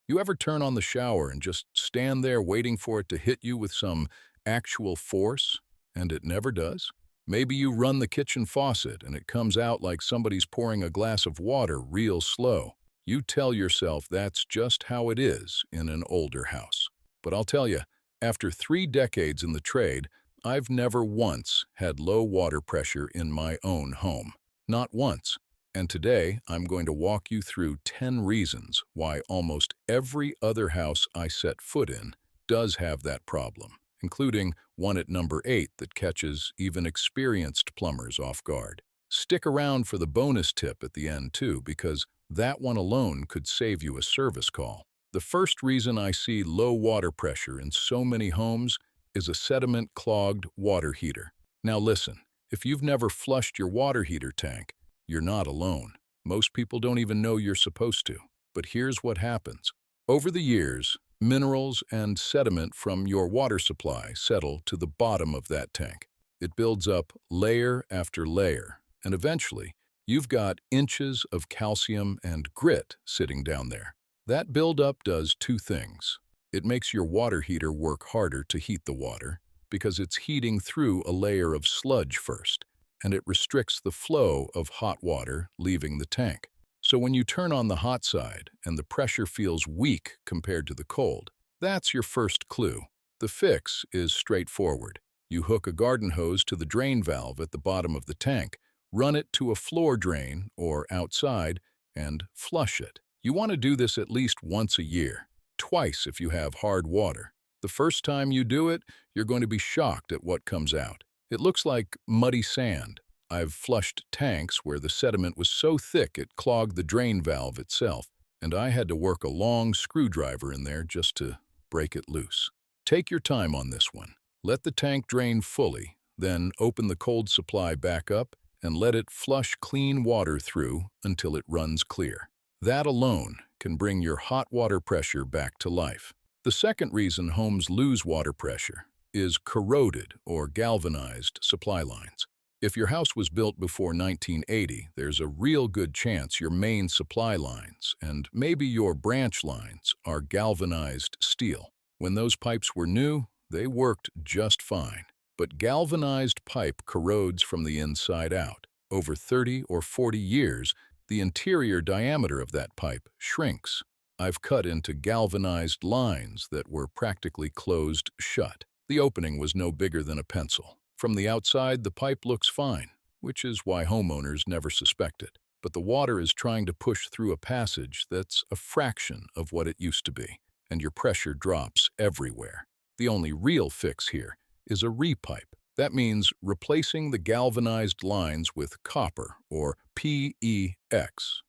You ever turn on the shower and just stand there waiting for it to hit you with some actual force, and it never does? Maybe you run the kitchen faucet and it comes out like somebody's pouring a glass of water real slow. You tell yourself that's just how it is in an older house. But I'll tell you, after 3 decades in the trade, I've never once had low water pressure in my own home. Not once. And today, I'm going to walk you through 10 reasons why almost every other house I set foot in does have that problem, including one at number 8 that catches even experienced plumbers off guard. Stick around for the bonus tip at the end too, because that one alone could save you a service call. The first reason I see low water pressure in so many homes is a sediment-clogged water heater. Now listen, if you've never flushed your water heater tank, you're not alone. Most people don't even know you're supposed to. But here's what happens. Over the years, minerals and sediment from your water supply settle to the bottom of that tank. It builds up layer after layer, and eventually, you've got inches of calcium and grit sitting down there. That buildup does two things. It makes your water heater work harder to heat the water because it's heating through a layer of sludge first, and it restricts the flow of hot water leaving the tank. So when you turn on the hot side and the pressure feels weak compared to the cold, that's your first clue. The fix is straightforward. You hook a garden hose to the drain valve at the bottom of the tank, run it to a floor drain or outside, and flush it. You want to do this at least once a year, twice if you have hard water. The first time you do it, you're going to be shocked at what comes out. It looks like muddy sand. I've flushed tanks where the sediment was so thick it clogged the drain valve itself, and I had to work a long screwdriver in there just to break it loose. Take your time on this one. Let the tank drain fully, then open the cold supply back up and let it flush clean water through until it runs clear. That alone can bring your hot water pressure back to life. The second reason homes lose water pressure is corroded or galvanized supply lines. If your house was built before 1980, there's a real good chance your main supply lines and maybe your branch lines are galvanized steel. When those pipes were new, they worked just fine. But galvanized pipe corrodes from the inside out. Over 30 or 40 years, the interior diameter of that pipe shrinks. I've cut into galvanized lines that were practically closed shut. The opening was no bigger than a pencil. From the outside, the pipe looks fine, which is why homeowners never suspect it. But the water is trying to push through a passage that's a fraction of what it used to be, and your pressure drops everywhere. The only real fix here is a repipe. That means replacing the galvanized lines with copper, or PEX.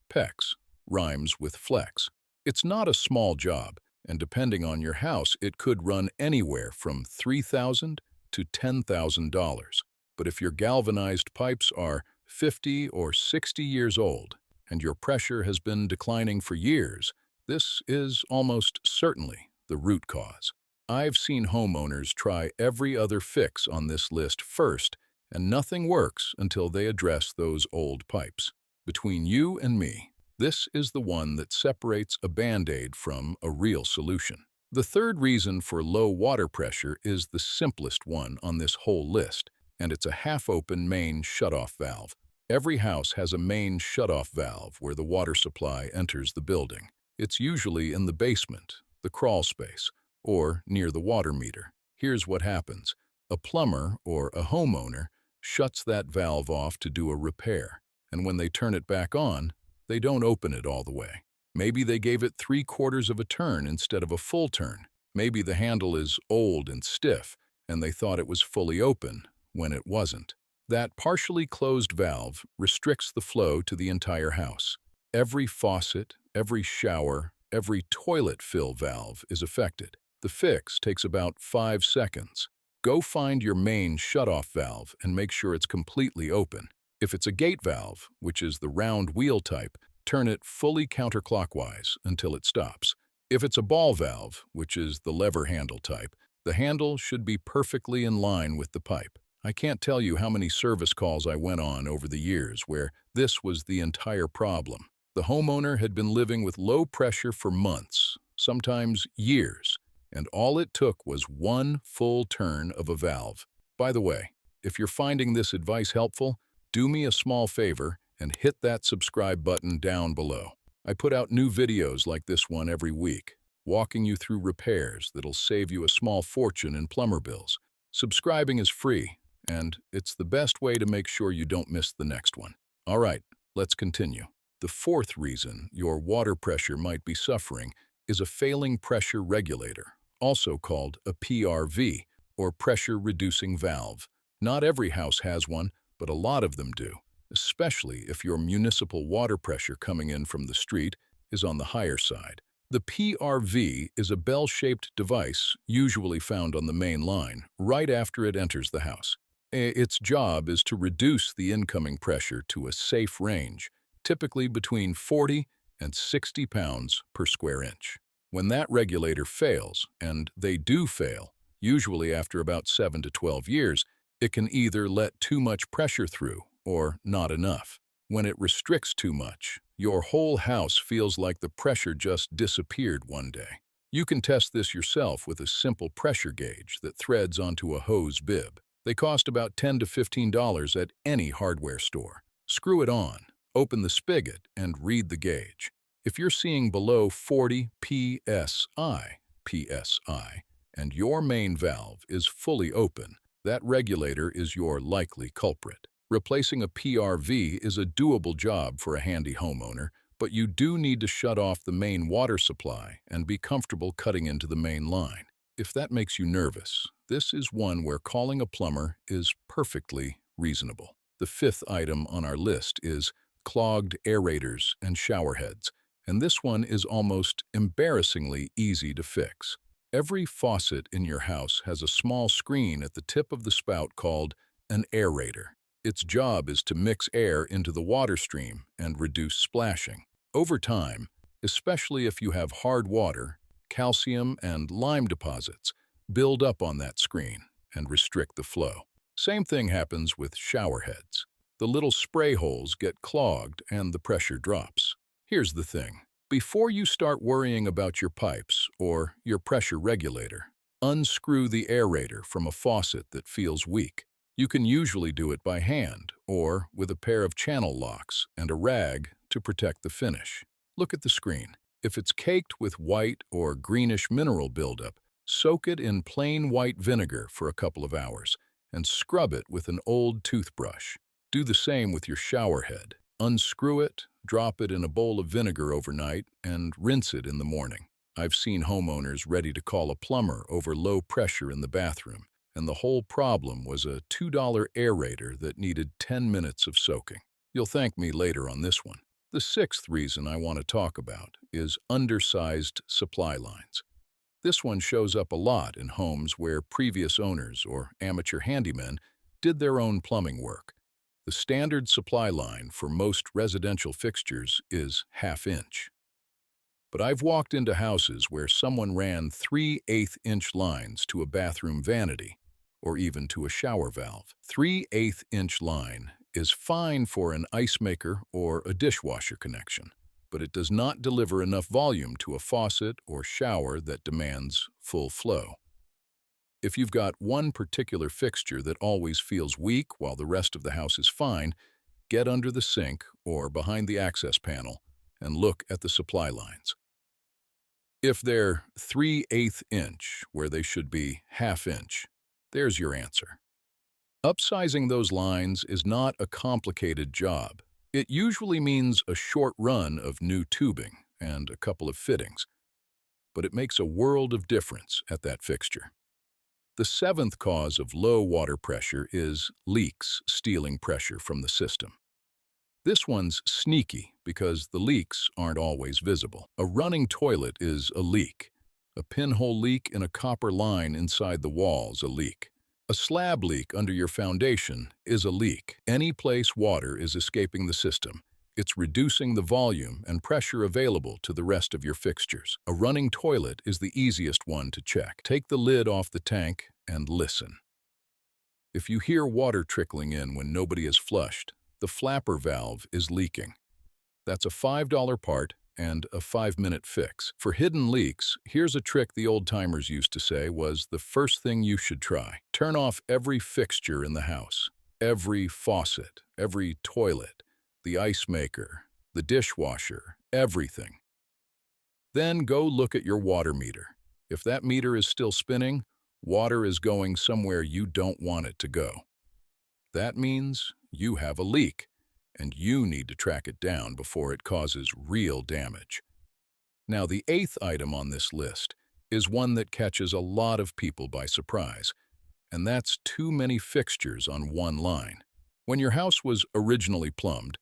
PEX rhymes with flex. It's not a small job, and depending on your house, it could run anywhere from $3,000 to $10,000. But if your galvanized pipes are 50 or 60 years old, and your pressure has been declining for years, this is almost certainly the root cause. I've seen homeowners try every other fix on this list first, and nothing works until they address those old pipes. Between you and me, this is the one that separates a Band-Aid from a real solution. The third reason for low water pressure is the simplest one on this whole list, and it's a half-open main shutoff valve. Every house has a main shutoff valve where the water supply enters the building. It's usually in the basement, the crawl space, or near the water meter. Here's what happens. A plumber or a homeowner shuts that valve off to do a repair, and when they turn it back on, they don't open it all the way. Maybe they gave it 3/4 of a turn instead of a full turn. Maybe the handle is old and stiff, and they thought it was fully open when it wasn't. That partially closed valve restricts the flow to the entire house. Every faucet, every shower, every toilet fill valve is affected. The fix takes about 5 seconds. Go find your main shutoff valve and make sure it's completely open. If it's a gate valve, which is the round wheel type, turn it fully counterclockwise until it stops. If it's a ball valve, which is the lever handle type, the handle should be perfectly in line with the pipe. I can't tell you how many service calls I went on over the years where this was the entire problem. The homeowner had been living with low pressure for months, sometimes years, and all it took was one full turn of a valve. By the way, if you're finding this advice helpful, do me a small favor and hit that subscribe button down below. I put out new videos like this one every week, walking you through repairs that'll save you a small fortune in plumber bills. Subscribing is free, and it's the best way to make sure you don't miss the next one. All right, let's continue. The fourth reason your water pressure might be suffering is a failing pressure regulator, also called a PRV, or pressure reducing valve. Not every house has one, but a lot of them do, especially if your municipal water pressure coming in from the street is on the higher side. The PRV is a bell-shaped device usually found on the main line right after it enters the house. Its job is to reduce the incoming pressure to a safe range, typically between 40 and 60 pounds per square inch. When that regulator fails, and they do fail, usually after about 7 to 12 years, it can either let too much pressure through or not enough. When it restricts too much, your whole house feels like the pressure just disappeared one day. You can test this yourself with a simple pressure gauge that threads onto a hose bib. They cost about $10 to $15 at any hardware store. Screw it on, open the spigot, and read the gauge. If you're seeing below 40 psi, and your main valve is fully open, that regulator is your likely culprit. Replacing a PRV is a doable job for a handy homeowner, but you do need to shut off the main water supply and be comfortable cutting into the main line. If that makes you nervous, this is one where calling a plumber is perfectly reasonable. The fifth item on our list is clogged aerators and shower heads, and this one is almost embarrassingly easy to fix. Every faucet in your house has a small screen at the tip of the spout called an aerator. Its job is to mix air into the water stream and reduce splashing. Over time, especially if you have hard water, calcium and lime deposits build up on that screen and restrict the flow. Same thing happens with shower heads. The little spray holes get clogged and the pressure drops. Here's the thing. Before you start worrying about your pipes or your pressure regulator, unscrew the aerator from a faucet that feels weak. You can usually do it by hand or with a pair of channel locks and a rag to protect the finish. Look at the screen. If it's caked with white or greenish mineral buildup, soak it in plain white vinegar for a couple of hours and scrub it with an old toothbrush. Do the same with your shower head. Unscrew it, drop it in a bowl of vinegar overnight, and rinse it in the morning. I've seen homeowners ready to call a plumber over low pressure in the bathroom, and the whole problem was a $2 aerator that needed 10 minutes of soaking. You'll thank me later on this one. The sixth reason I want to talk about is undersized supply lines. This one shows up a lot in homes where previous owners or amateur handymen did their own plumbing work. The standard supply line for most residential fixtures is 1/2 inch. But I've walked into houses where someone ran 3/8 inch lines to a bathroom vanity, or even to a shower valve. 3/8 inch line is fine for an ice maker or a dishwasher connection, but it does not deliver enough volume to a faucet or shower that demands full flow. If you've got one particular fixture that always feels weak while the rest of the house is fine, get under the sink or behind the access panel and look at the supply lines. If they're 3/8 inch where they should be 1/2 inch, there's your answer. Upsizing those lines is not a complicated job. It usually means a short run of new tubing and a couple of fittings, but it makes a world of difference at that fixture. The seventh cause of low water pressure is leaks stealing pressure from the system. This one's sneaky because the leaks aren't always visible. A running toilet is a leak. A pinhole leak in a copper line inside the wall's a leak. A slab leak under your foundation is a leak. Any place water is escaping the system, it's reducing the volume and pressure available to the rest of your fixtures. A running toilet is the easiest one to check. Take the lid off the tank and listen. If you hear water trickling in when nobody is flushed, the flapper valve is leaking. That's a $5 part and a 5-minute fix. For hidden leaks, here's a trick the old-timers used to say was the first thing you should try. Turn off every fixture in the house. Every faucet, every toilet, the ice maker, the dishwasher, everything. Then go look at your water meter. If that meter is still spinning, water is going somewhere you don't want it to go. That means you have a leak, and you need to track it down before it causes real damage. Now, the 8th item on this list is one that catches a lot of people by surprise, and that's too many fixtures on one line. When your house was originally plumbed,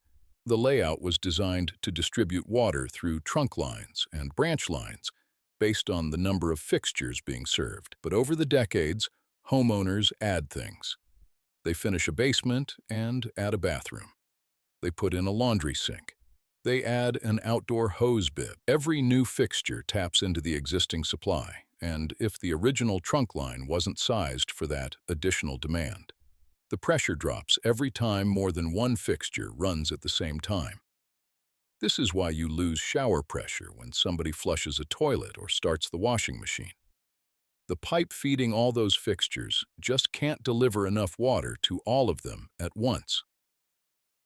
the layout was designed to distribute water through trunk lines and branch lines based on the number of fixtures being served. But over the decades, homeowners add things. They finish a basement and add a bathroom. They put in a laundry sink. They add an outdoor hose bib. Every new fixture taps into the existing supply, and if the original trunk line wasn't sized for that additional demand, the pressure drops every time more than one fixture runs at the same time. This is why you lose shower pressure when somebody flushes a toilet or starts the washing machine. The pipe feeding all those fixtures just can't deliver enough water to all of them at once.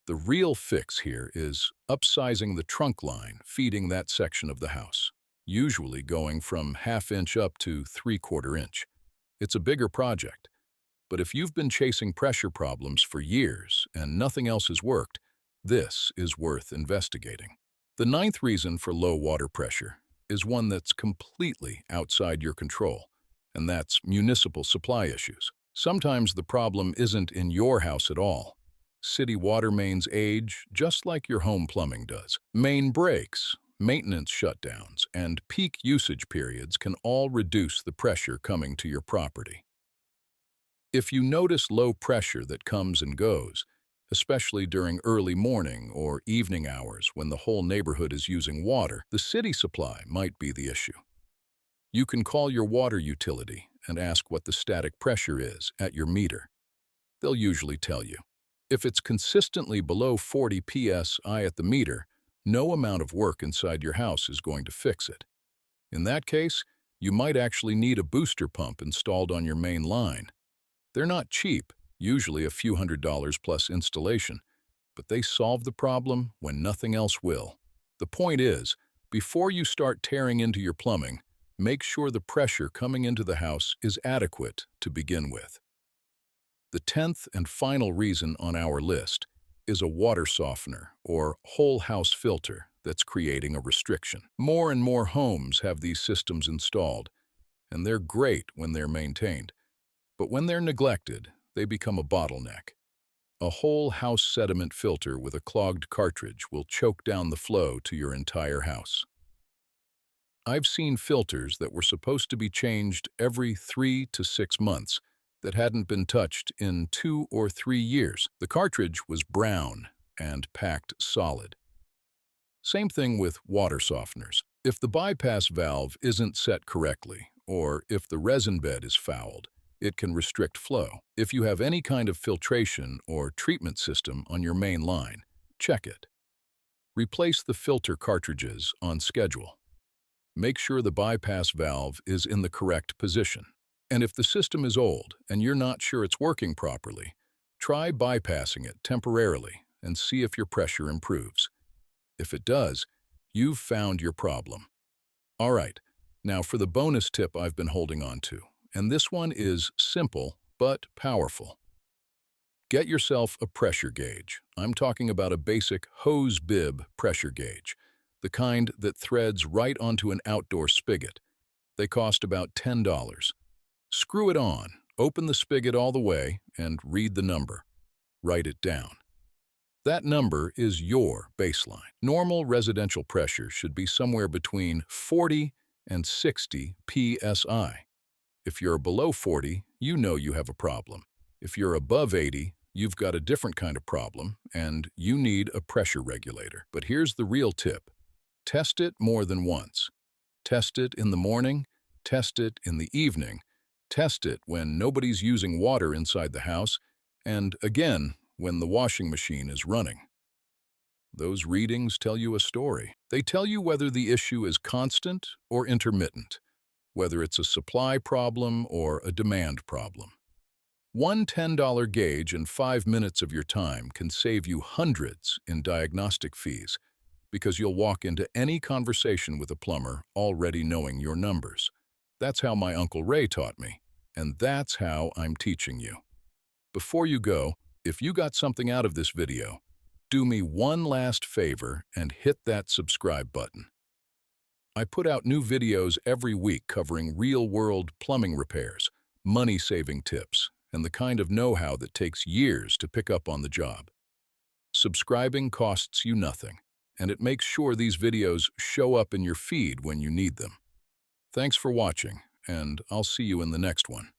The real fix here is upsizing the trunk line feeding that section of the house, usually going from 1/2 inch up to 3/4 inch. It's a bigger project, but if you've been chasing pressure problems for years and nothing else has worked, this is worth investigating. The 9th reason for low water pressure is one that's completely outside your control, and that's municipal supply issues. Sometimes the problem isn't in your house at all. City water mains age just like your home plumbing does. Main breaks, maintenance shutdowns, and peak usage periods can all reduce the pressure coming to your property. If you notice low pressure that comes and goes, especially during early morning or evening hours when the whole neighborhood is using water, the city supply might be the issue. You can call your water utility and ask what the static pressure is at your meter. They'll usually tell you. If it's consistently below 40 psi at the meter, no amount of work inside your house is going to fix it. In that case, you might actually need a booster pump installed on your main line. They're not cheap, usually a few $100s plus installation, but they solve the problem when nothing else will. The point is, before you start tearing into your plumbing, make sure the pressure coming into the house is adequate to begin with. The 10th and final reason on our list is a water softener or whole house filter that's creating a restriction. More and more homes have these systems installed, and they're great when they're maintained. But when they're neglected, they become a bottleneck. A whole house sediment filter with a clogged cartridge will choke down the flow to your entire house. I've seen filters that were supposed to be changed every 3 to 6 months that hadn't been touched in 2 or 3 years. The cartridge was brown and packed solid. Same thing with water softeners. If the bypass valve isn't set correctly, or if the resin bed is fouled, it can restrict flow. If you have any kind of filtration or treatment system on your main line, check it. Replace the filter cartridges on schedule. Make sure the bypass valve is in the correct position. And if the system is old and you're not sure it's working properly, try bypassing it temporarily and see if your pressure improves. If it does, you've found your problem. All right, now for the bonus tip I've been holding on to, and this one is simple but powerful. Get yourself a pressure gauge. I'm talking about a basic hose bib pressure gauge, the kind that threads right onto an outdoor spigot. They cost about $10. Screw it on, open the spigot all the way, and read the number. Write it down. That number is your baseline. Normal residential pressure should be somewhere between 40 and 60 psi. If you're below 40, you know you have a problem. If you're above 80, you've got a different kind of problem, and you need a pressure regulator. But here's the real tip. Test it more than once. Test it in the morning, test it in the evening, test it when nobody's using water inside the house, and again when the washing machine is running. Those readings tell you a story. They tell you whether the issue is constant or intermittent, whether it's a supply problem or a demand problem. One $10 gauge in 5 minutes of your time can save you hundreds in diagnostic fees because you'll walk into any conversation with a plumber already knowing your numbers. That's how my Uncle Ray taught me, and that's how I'm teaching you. Before you go, if you got something out of this video, do me one last favor and hit that subscribe button. I put out new videos every week covering real-world plumbing repairs, money-saving tips, and the kind of know-how that takes years to pick up on the job. Subscribing costs you nothing, and it makes sure these videos show up in your feed when you need them. Thanks for watching, and I'll see you in the next one.